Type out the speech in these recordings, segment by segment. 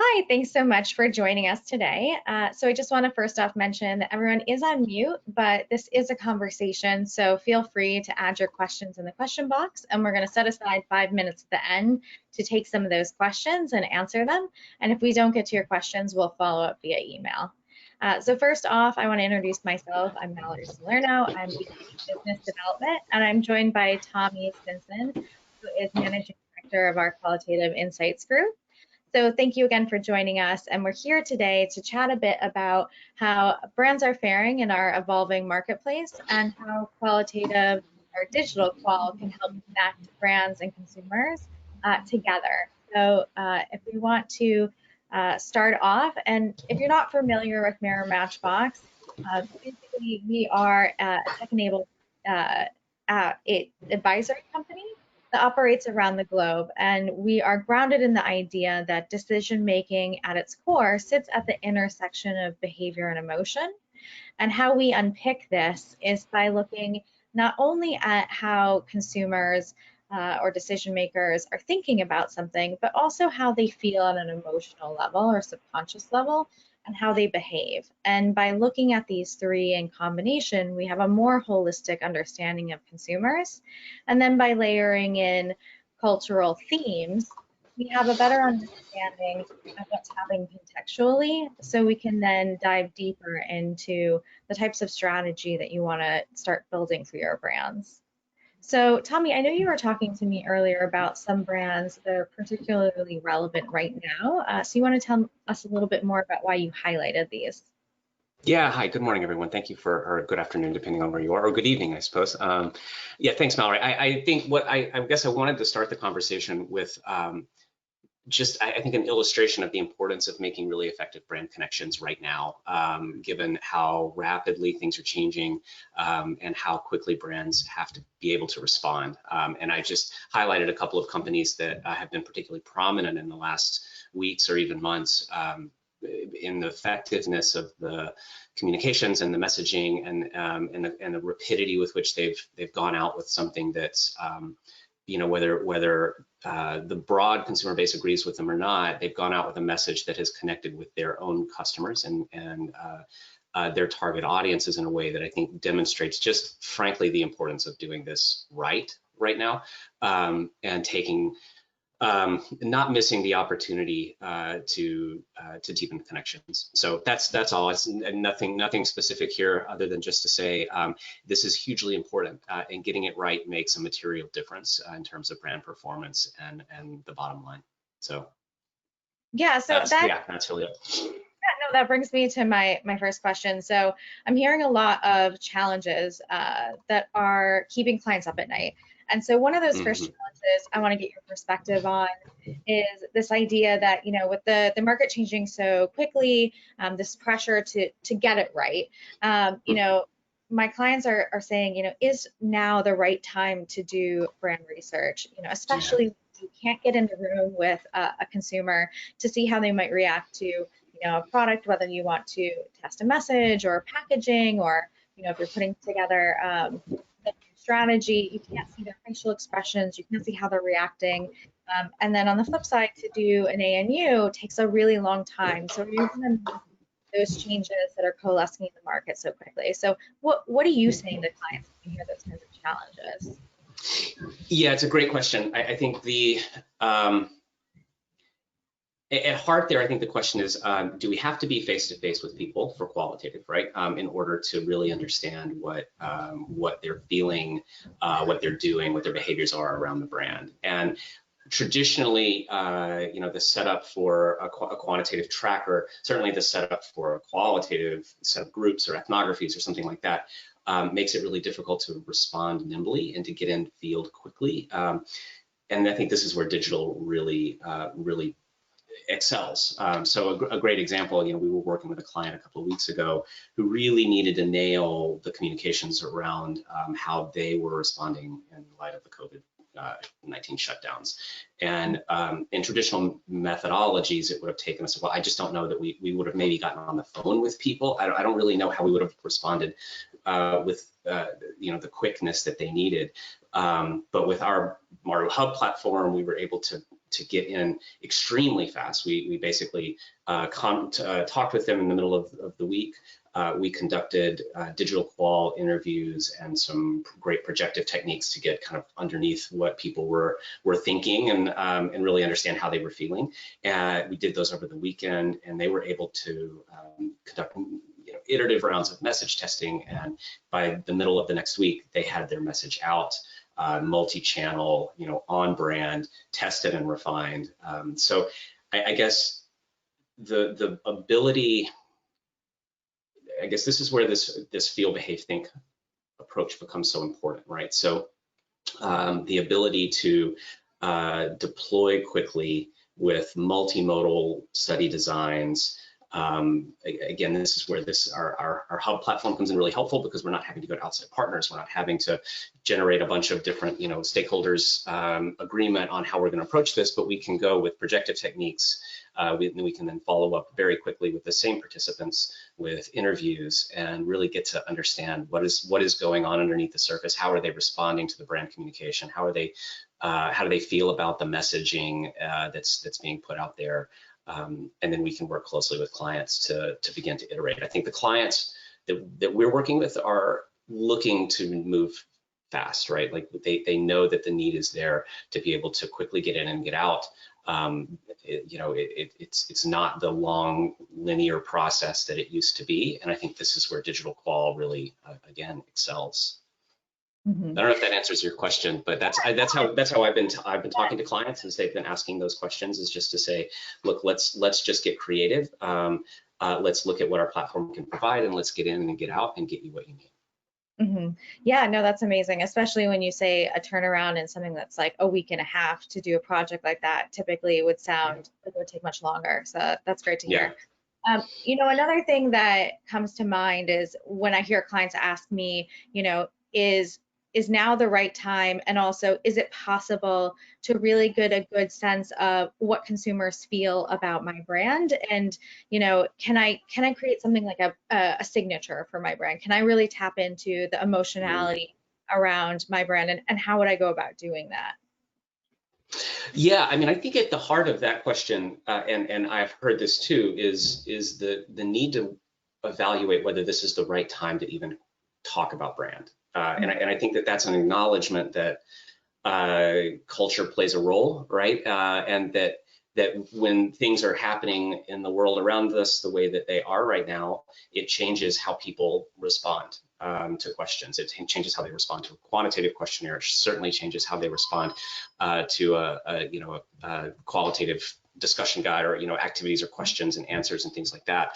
Hi, thanks so much for joining us today. So I just want to first off mention that everyone is on mute, but this is a conversation, so feel free to add your questions in the question box, and we're going to set aside 5 minutes at the end to take some of those questions and answer them. And if we don't get to your questions, we'll follow up via email. So first off, I want to introduce myself. I'm Mallory Salerno. I'm VP Business Development, and I'm joined by Tommy Stinson, who is Managing Director of our Qualitative Insights Group. So thank you again for joining us, and we're here today to chat a bit about how brands are faring in our evolving marketplace and how qualitative or digital qual can help connect brands and consumers together. So if we want to start off, and if you're not familiar with Mirror Matchbox, basically we are a tech-enabled advisory company that operates around the globe, and we are grounded in the idea that decision making at its core sits at the intersection of behavior and emotion. And how we unpick this is by looking not only at how consumers or decision makers are thinking about something, but also how they feel on an emotional level or subconscious level, and how they behave. And by looking at these three in combination, we have a more holistic understanding of consumers. And then by layering in cultural themes, we have a better understanding of what's happening contextually, so we can then dive deeper into the types of strategy that you want to start building for your brands. So, Tommy, I know you were talking to me earlier about some brands that are particularly relevant right now. So you want to tell us a little bit more about why you highlighted these? Yeah, hi, good morning, everyone. Thank you or good afternoon, depending on where you are, or good evening, I suppose. Yeah, thanks, Mallory. I think I guess I wanted to start the conversation with I think an illustration of the importance of making really effective brand connections right now, given how rapidly things are changing and how quickly brands have to be able to respond. And I just highlighted a couple of companies that have been particularly prominent in the last weeks or even months in the effectiveness of the communications and the messaging and the rapidity with which they've gone out with something that's whether the broad consumer base agrees with them or not, they've gone out with a message that has connected with their own customers and their target audiences in a way that I think demonstrates just frankly the importance of doing this right now and taking not missing the opportunity to deepen connections. So that's all. It's nothing specific here other than just to say this is hugely important, and getting it right makes a material difference in terms of brand performance and the bottom line. So yeah, that's really it. Yeah, no, that brings me to my first question. So I'm hearing a lot of challenges that are keeping clients up at night. And so one of those first challenges I want to get your perspective on is this idea that, with the market changing so quickly, this pressure to get it right, my clients are saying, is now the right time to do brand research, especially if you can't get in the room with a consumer to see how they might react to a product, whether you want to test a message or packaging, or if you're putting together a strategy, you can't see their facial expressions, you can't see how they're reacting. And then on the flip side, to do an ANU takes a really long time. So you're going to make those changes that are coalescing in the market so quickly. So what are you saying to clients when you hear those kinds of challenges? Yeah, it's a great question. I think at heart there, I think the question is, do we have to be face-to-face with people for qualitative, right? In order to really understand what they're feeling, what they're doing, what their behaviors are around the brand. And traditionally, the setup for a quantitative tracker, certainly the setup for a qualitative set of groups or ethnographies or something like that, makes it really difficult to respond nimbly and to get in field quickly. And I think this is where digital really excels. So a great example, we were working with a client a couple of weeks ago who really needed to nail the communications around how they were responding in light of the COVID-19 shutdowns. And in traditional methodologies, it would have taken us a while. I just don't know that we would have maybe gotten on the phone with people. I don't really know how we would have responded with the quickness that they needed. But with our Martu Hub platform, we were able to to get in extremely fast. We basically talked with them in the middle of the week. We conducted digital qual interviews and some great projective techniques to get kind of underneath what people were thinking and really understand how they were feeling. And we did those over the weekend, and they were able to conduct iterative rounds of message testing. And by the middle of the next week, they had their message out, multi-channel, on brand, tested and refined. So I guess the ability, I guess this is where this feel, behave, think approach becomes so important, right? So the ability to deploy quickly with multimodal study designs. Again, this is where our hub platform comes in really helpful, because we're not having to go to outside partners. We're not having to generate a bunch of different stakeholders agreement on how we're going to approach this, but we can go with projective techniques. We can then follow up very quickly with the same participants with interviews and really get to understand what is going on underneath the surface. How are they responding to the brand communication? How do they feel about the messaging that's being put out there? And then we can work closely with clients to begin to iterate. I think the clients that we're working with are looking to move fast, right? Like they know that the need is there to be able to quickly get in and get out. It's not the long linear process that it used to be, and I think this is where digital qual really again excels. Mm-hmm. I don't know if that answers your question, but that's how I've been talking to clients as they've been asking those questions, is just to say, look, let's just get creative. Let's look at what our platform can provide, and let's get in and get out and get you what you need. Mm-hmm. Yeah, no, that's amazing, especially when you say a turnaround in something that's like a week and a half to do a project like that. Typically, it would sound like it would take much longer. So that's great to hear. Another thing that comes to mind is when I hear clients ask me, is now the right time, and also is it possible to really get a good sense of what consumers feel about my brand, and can I create something like a signature for my brand? Can I really tap into the emotionality around my brand, and how would I go about doing that? Yeah, I mean, I think at the heart of that question, and I've heard this too, is the need to evaluate whether this is the right time to even talk about brand. And I think that's an acknowledgement that culture plays a role, right? And that when things are happening in the world around us the way that they are right now, it changes how people respond to questions. It changes how they respond to a quantitative questionnaire. It certainly changes how they respond to a qualitative discussion guide, or activities or questions and answers and things like that.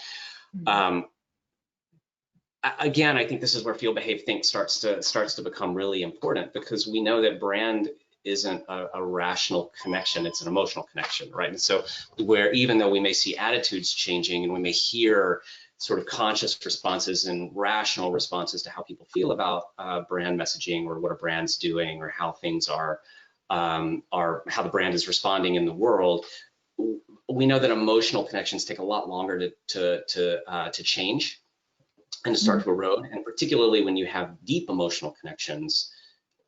Again, I think this is where feel, behave, think starts to become really important, because we know that brand isn't a rational connection, it's an emotional connection, right? And so where even though we may see attitudes changing and we may hear sort of conscious responses and rational responses to how people feel about brand messaging, or what a brand's doing, or how things are how the brand is responding in the world, we know that emotional connections take a lot longer to change and to start to erode. And particularly when you have deep emotional connections,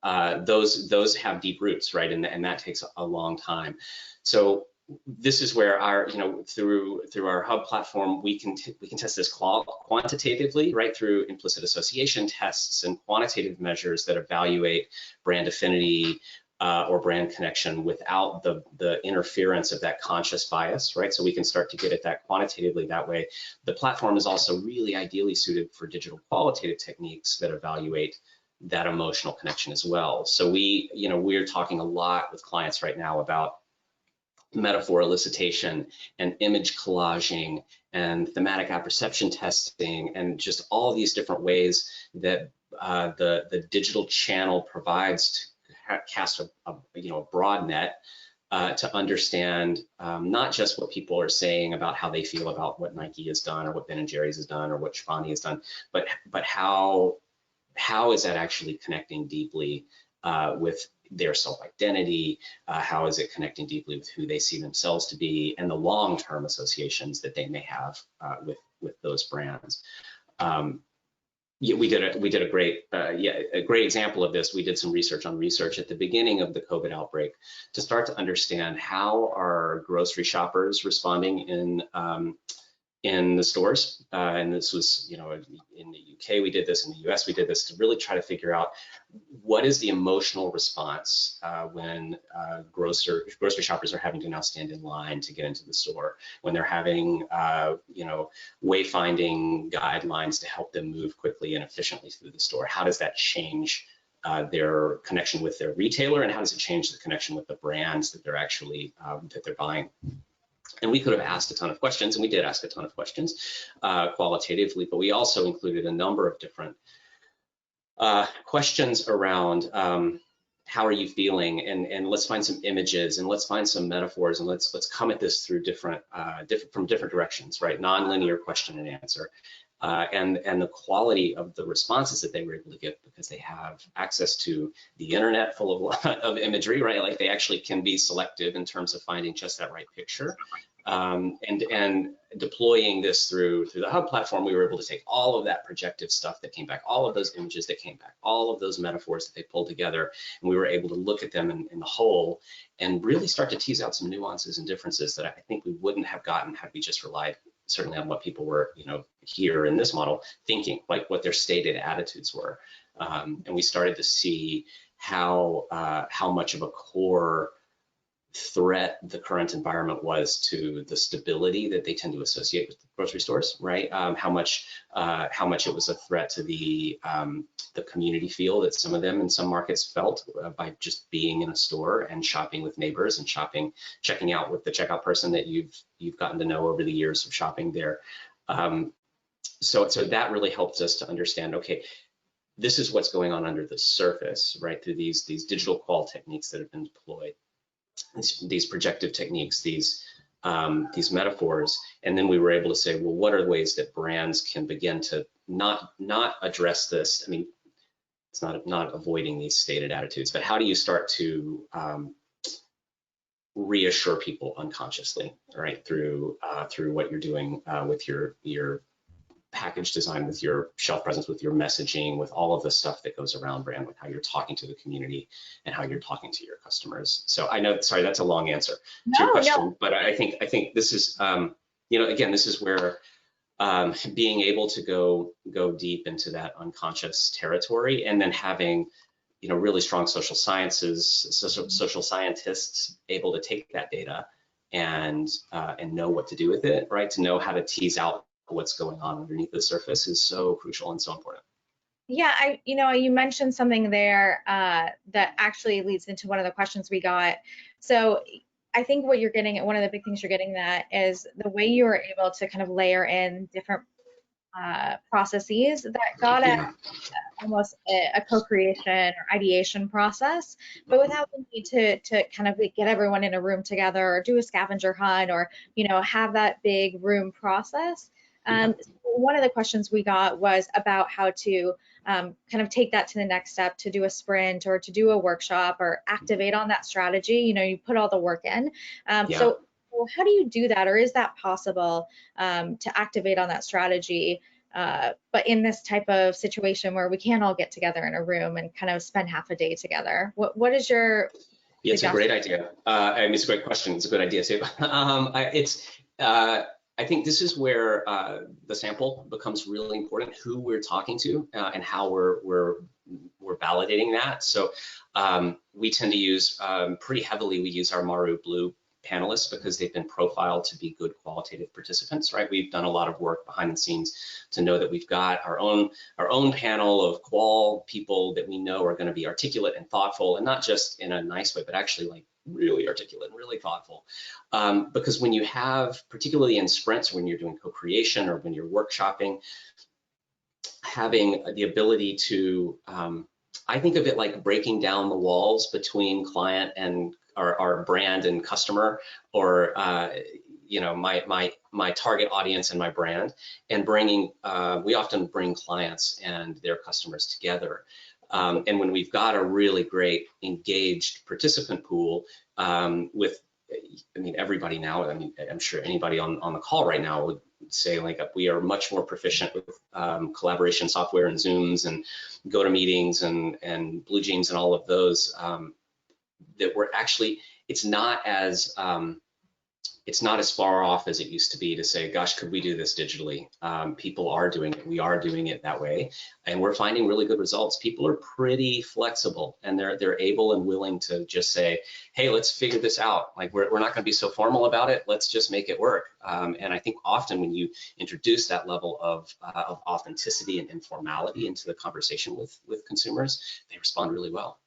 those have deep roots, right? And that takes a long time. So this is where our, through our hub platform, we can test this quantitatively, right, through implicit association tests and quantitative measures that evaluate brand affinity or brand connection without the interference of that conscious bias, right? So we can start to get at that quantitatively that way. The platform is also really ideally suited for digital qualitative techniques that evaluate that emotional connection as well. So we're talking a lot with clients right now about metaphor elicitation and image collaging and thematic apperception testing, and just all these different ways that the digital channel provides to cast a broad net to understand not just what people are saying about how they feel about what Nike has done, or what Ben & Jerry's has done, or what Chobani has done, but how is that actually connecting deeply with their self-identity? How is it connecting deeply with who they see themselves to be, and the long-term associations that they may have with those brands? Yeah, we did a great a great example of this. We did some research on research at the beginning of the COVID outbreak to start to understand how are grocery shoppers responding in the stores. And this was, in the UK we did this, in the US we did this, to really try to figure out what is the emotional response when grocery shoppers are having to now stand in line to get into the store, when they're having, wayfinding guidelines to help them move quickly and efficiently through the store. How does that change their connection with their retailer, and how does it change the connection with the brands that they're actually that they're buying? And we could have asked a ton of questions, and we did ask a ton of questions qualitatively, but we also included a number of different questions around how are you feeling, and let's find some images, and let's find some metaphors, and let's come at this through different directions, right? Non-linear question and answer. And the quality of the responses that they were able to get, because they have access to the internet full of imagery, right? Like they actually can be selective in terms of finding just that right picture. And deploying this through the Hub platform, we were able to take all of that projective stuff that came back, all of those images that came back, all of those metaphors that they pulled together, and we were able to look at them in the whole and really start to tease out some nuances and differences that I think we wouldn't have gotten had we just relied certainly on what people were, here in this model thinking, like what their stated attitudes were. And we started to see how much of a core threat the current environment was to the stability that they tend to associate with grocery stores, right? How much it was a threat to the community feel that some of them in some markets felt by just being in a store and shopping with neighbors and checking out with the checkout person that you've gotten to know over the years of shopping there. So that really helped us to understand, okay, this is what's going on under the surface, right? Through these digital qual techniques that have been deployed, these projective techniques, these metaphors, and then we were able to say, well, what are the ways that brands can begin to not address this? I mean, it's not avoiding these stated attitudes, but how do you start to reassure people unconsciously, right? Through what you're doing with your package design, with your shelf presence, with your messaging, with all of the stuff that goes around brand, with how you're talking to the community and how you're talking to your customers. So I know, sorry, that's a long answer to your question, but I think this is, again, this is where being able to go deep into that unconscious territory, and then having, really strong social scientists able to take that data and know what to do with it, right? To know how to tease out what's going on underneath the surface is so crucial and so important. Yeah, you mentioned something there that actually leads into one of the questions we got. So I think what you're getting at, one of the big things you're getting at, is the way you were able to kind of layer in different processes that got at almost a co-creation or ideation process, but without the need to kind of get everyone in a room together or do a scavenger hunt or, have that big room process. So one of the questions we got was about how to kind of take that to the next step, to do a sprint or to do a workshop or activate on that strategy. You put all the work in. So how do you do that, or is that possible to activate on that strategy, but in this type of situation where we can't all get together in a room and kind of spend half a day together? What is your Yeah, it's a great idea. I mean, it's a great question. It's a good idea too. I think this is where the sample becomes really important, who we're talking to and how we're validating that. So we tend to use pretty heavily, we use our Maru Blue panelists because they've been profiled to be good qualitative participants, right? We've done a lot of work behind the scenes to know that we've got our own panel of qual people that we know are going to be articulate and thoughtful, and not just in a nice way, but actually like really articulate and really thoughtful. Because when you have, particularly in sprints, when you're doing co-creation or when you're workshopping, having the ability to, I think of it like breaking down the walls between client and our brand and customer, or my target audience and my brand, and bringing, we often bring clients and their customers together. And when we've got a really great engaged participant pool with, everybody now, I'm sure anybody on the call right now say like we are much more proficient with collaboration software and Zooms and GoToMeetings and Blue Jeans and all of those, that we're actually, it's not as far off as it used to be to say, gosh, could we do this digitally? People are doing it. We are doing it that way, and we're finding really good results. People are pretty flexible, and they're able and willing to just say, hey, let's figure this out. Like we're not going to be so formal about it. Let's just make it work. And I think often when you introduce that level of authenticity and informality into the conversation with consumers, they respond really well.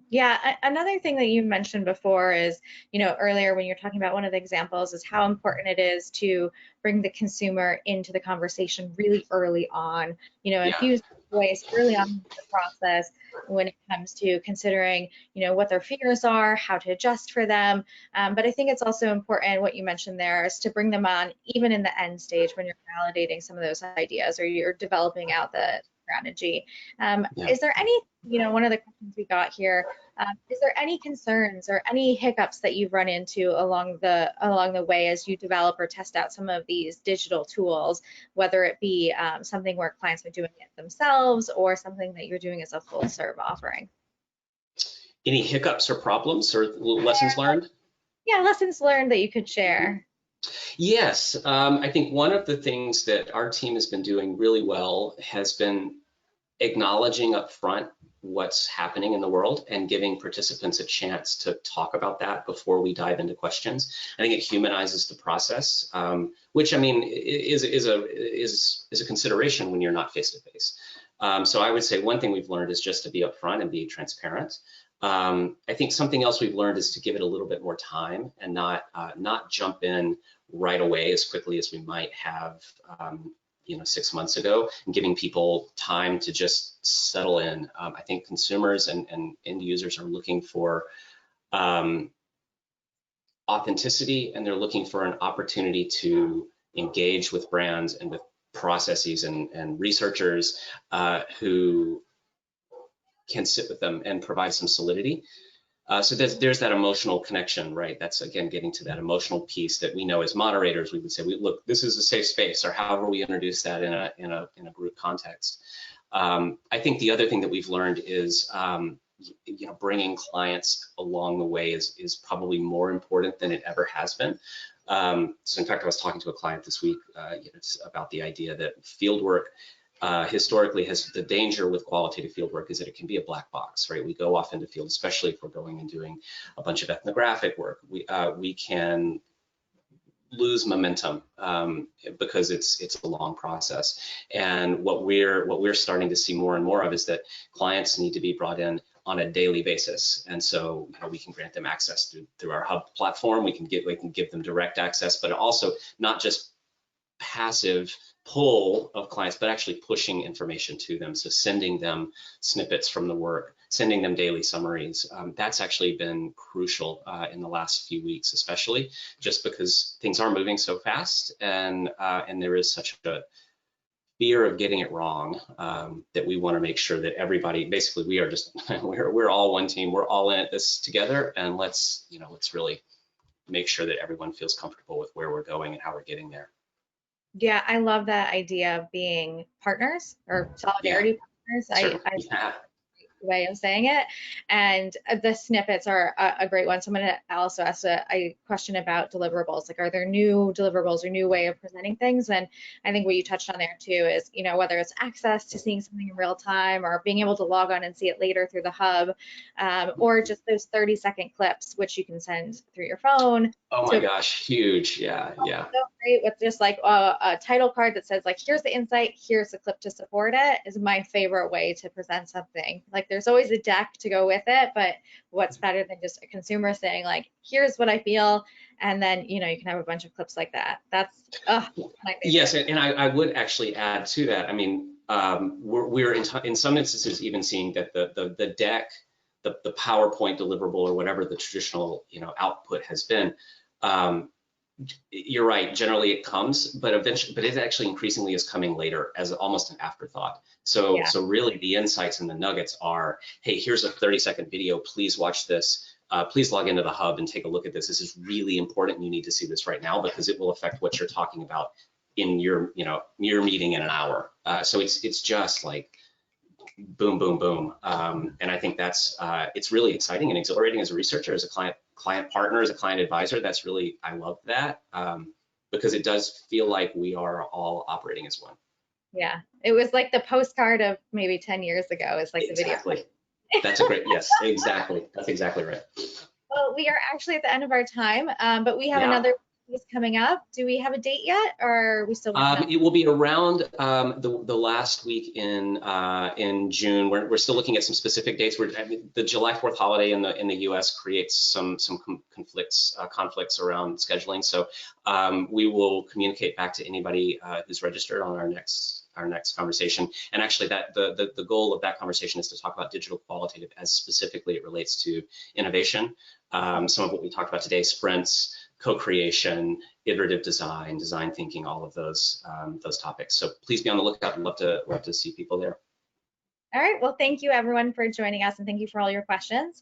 Yeah, another thing that you mentioned before is, earlier when you're talking about one of the examples is how important it is to bring the consumer into the conversation really early on, infuse voice early on in the process when it comes to considering, what their fears are, how to adjust for them. But I think it's also important what you mentioned there is to bring them on even in the end stage when you're validating some of those ideas or you're developing out the strategy. Is there any, one of the questions we got here, is there any concerns or any hiccups that you've run into along the way as you develop or test out some of these digital tools, whether it be something where clients are doing it themselves or something that you're doing as a full serve offering? Any hiccups or problems or lessons learned? Yeah, lessons learned that you could share. Yes, I think one of the things that our team has been doing really well has been acknowledging up front what's happening in the world and giving participants a chance to talk about that before we dive into questions. I think it humanizes the process, which I mean is a consideration when you're not face to face. So I would say one thing we've learned is just to be upfront and be transparent. I think something else we've learned is to give it a little bit more time and not jump in right away as quickly as we might have 6 months ago, and giving people time to just settle in. I think consumers and end users are looking for authenticity, and they're looking for an opportunity to engage with brands and with processes and researchers who can sit with them and provide some solidity. So there's that emotional connection, right? That's again getting to that emotional piece that we know as moderators. We would say, look, this is a safe space, or however we introduce that in a group context. I think the other thing that we've learned is bringing clients along the way is probably more important than it ever has been. So in fact, I was talking to a client this week about the idea that fieldwork historically has the danger with qualitative fieldwork is that it can be a black box, right? We go off into field, especially if we're going and doing a bunch of ethnographic work. We can lose momentum because it's a long process. And what we're starting to see more and more of is that clients need to be brought in on a daily basis, and so we can grant them access through our hub platform. We can give them direct access, but also not just passive pull of clients, but actually pushing information to them. So sending them snippets from the work, sending them daily summaries. That's actually been crucial in the last few weeks, especially just because things are moving so fast, and there is such a fear of getting it wrong that we want to make sure that everybody, basically, we are just we're all one team. We're all in this together, and let's really make sure that everyone feels comfortable with where we're going and how we're getting there. Yeah, I love that idea of being partners or solidarity partners. Yeah. Way of saying it, and the snippets are a great one. So I'm going to also ask a question about deliverables. Like, are there new deliverables or new way of presenting things? And I think what you touched on there too is, whether it's access to seeing something in real time or being able to log on and see it later through the hub, or just those 30-second clips, which you can send through your phone. Oh my gosh, huge. Yeah. So great with just like a title card that says like, here's the insight, here's the clip to support it, is my favorite way to present something. Like, there's always a deck to go with it, but what's better than just a consumer saying like, here's what I feel, and then you can have a bunch of clips like that. That's my favorite. Yes, and I would actually add to that. I mean, we're in some instances even seeing that the deck, the PowerPoint deliverable or whatever the traditional output has been. You're right. Generally, it comes, but it actually increasingly is coming later as almost an afterthought. So really, the insights and the nuggets are, hey, here's a 30-second video. Please watch this. please log into the hub and take a look at this. This is really important. You need to see this right now because it will affect what you're talking about in your, your meeting in an hour. So it's just like boom, boom, boom. And I think that's, it's really exciting and exhilarating as a researcher, as a client partner, as a client advisor. That's really, I love that because it does feel like we are all operating as one. Yeah, it was like the postcard of maybe 10 years ago. It's like Exactly. The video. That's a great, yes, exactly. That's exactly right. Well, we are actually at the end of our time, but we have Yeah. another piece coming up. Do we have a date yet, or are we still working on? It will be around the last week in June. We're still looking at some specific dates. The July 4th holiday in the U.S. creates some conflicts around scheduling. So we will communicate back to anybody who's registered on our next conversation. And actually, that the goal of that conversation is to talk about digital qualitative as specifically it relates to innovation. Some of what we talked about today: sprints, co-creation, iterative design, design thinking, all of those topics. So please be on the lookout. I'd love to see people there. All right. Well, thank you everyone for joining us, and thank you for all your questions.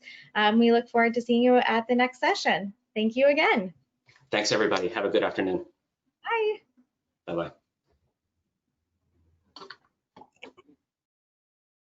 We look forward to seeing you at the next session. Thank you again. Thanks, everybody. Have a good afternoon. Bye. Bye-bye.